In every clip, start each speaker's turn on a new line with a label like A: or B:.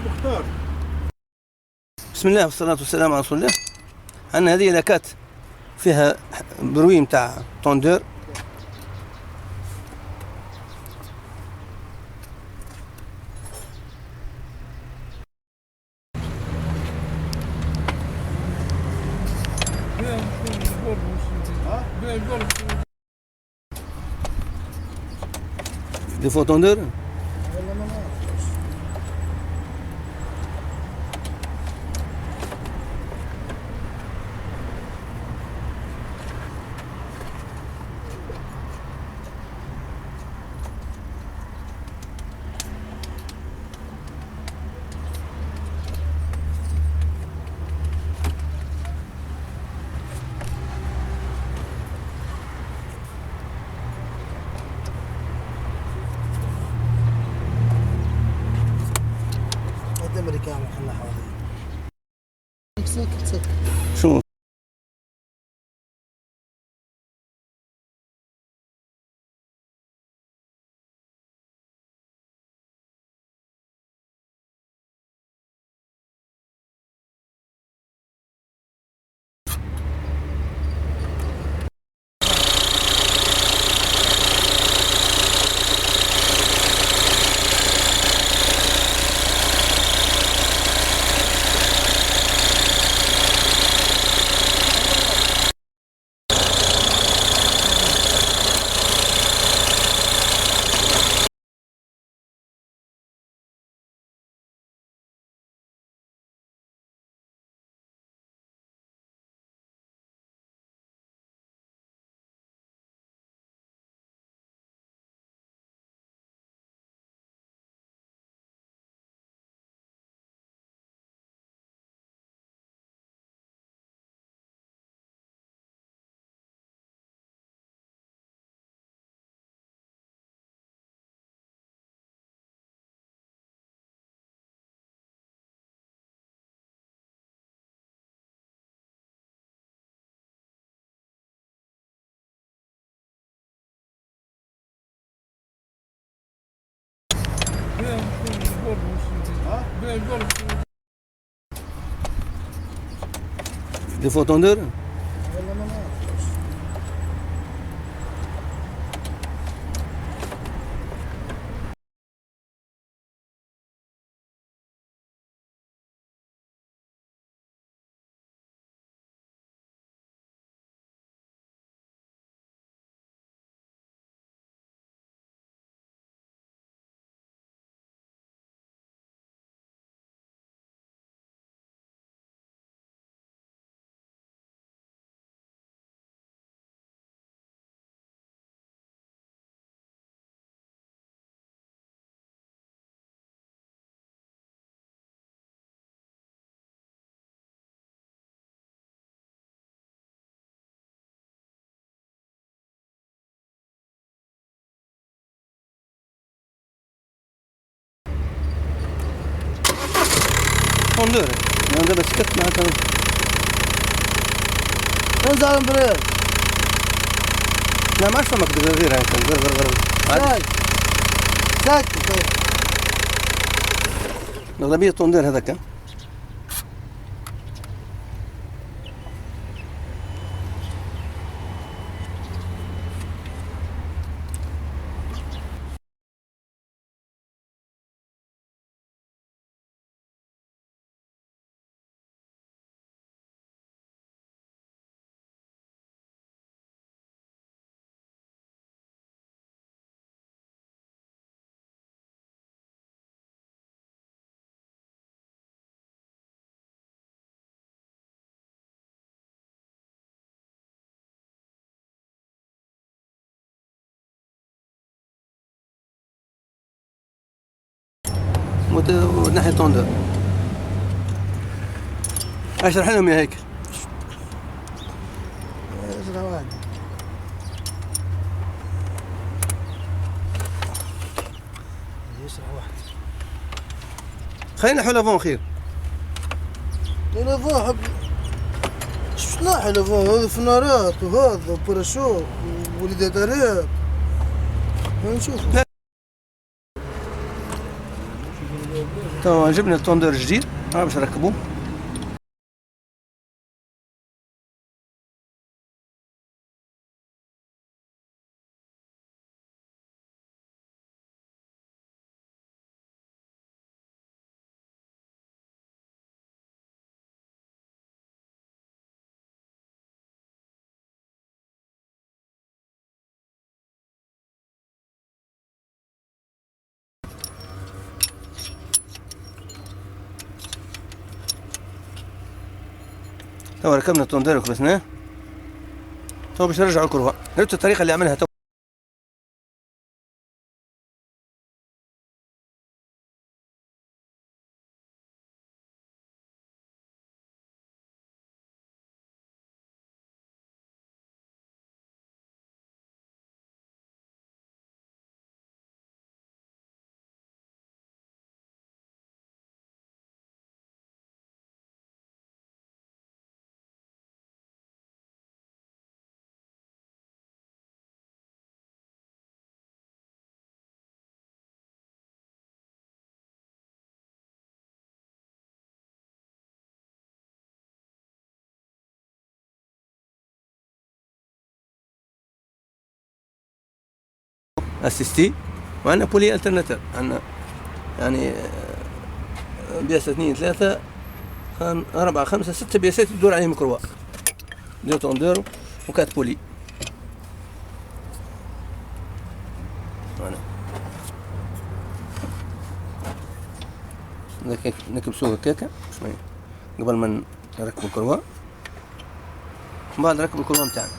A: مختار.
B: بسم الله والصلاة والسلام على رسول الله. عندنا هذه لاكات فيها بروي متاع طوندور. دي فو طوندور.
C: الامريكان وحنا حوالي سكت
B: شو دي فو طوندور.
C: والله ما نعرف.
B: طوندور انا دابا سكت معناتها.
C: انزل بريد
B: لا ما عرفت فمك غير هكا غير
C: ساكت ساكت.
B: الأغلبية طوندور هذاك. ناحية طوندور. اشرح لهم يا هيك.
C: ازرع واحد يسرع واحد.
B: خلينا حلفون خير.
C: حلفون حب شفنا حلفون هذا فنارات وهذا باراشوت ووليدات ريب نشوف.
B: تو جبنا التوندر الجديد باش نركبوه. تو ركبنا التوندر وكبسناه. تو باش نرجعوا الكروة. عرفتوا الطريقة اللي عملها تو. اسيستي وعندنا بولي الترناتور. عندنا يعني بياسة 2 3 4 5 6 بياسات تدور عليهم الكروة. 2 توندور و4 بولي. نكبسوه هكاكا قبل ما نركبوا الكروة. من بعد نركبوا الكروة متاعنا.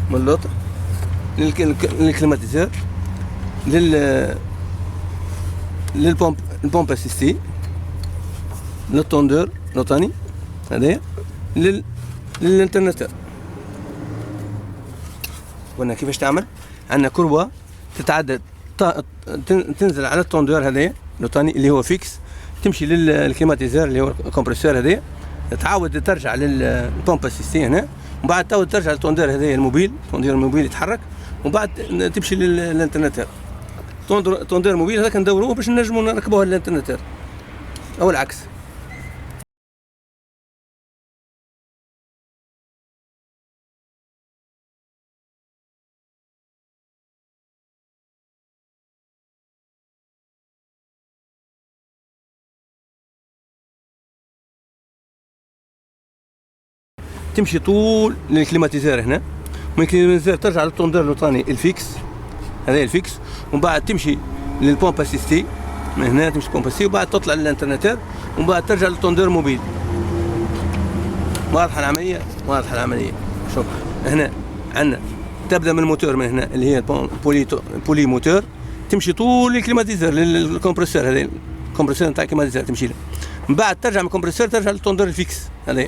B: من اللوطة للكليماتيزور البومب اسيستي للتوندور لوطاني هذايا للانترناتور. قلنا كيفاش تعمل. عندنا كروة تتعدد تنزل على التوندور هذايا لوطاني اللي هو فيكس، تمشي للكليماتيزور اللي هو الكمبرسور هذايا، تعاود ترجع للبومب اسيستي هنا، ومن بعد تعاود ترجع للتوندور هذايا الموبيل، التوندور الموبيل يتحرك، ومن بعد تمشي للانترناتور. توندور موبيل هذاك ندوروه باش نجموا نركبوه للانترناتور او العكس. تمشي طول للكليماتيزور هنا، من الكليماتيزور ترجع للتوندور الوطني الفيكس هذا الفيكس، ومن بعد تمشي للبومب اسيستي من هنا، تمشي للبومب اسيستي وبعد تطلع للانترناتور، ومن بعد ترجع للتوندور موبيل. واضحة العملية؟ واضحة العملية. شوف هنا عندنا تبدا من الموتور من هنا اللي هي بولي موتور، تمشي طول الكليماتيزور للكمبرسور هذا الكمبرسور نتاع الكليماتيزور تمشي له، من بعد ترجع من الكمبرسور ترجع للتوندور الفيكس هذا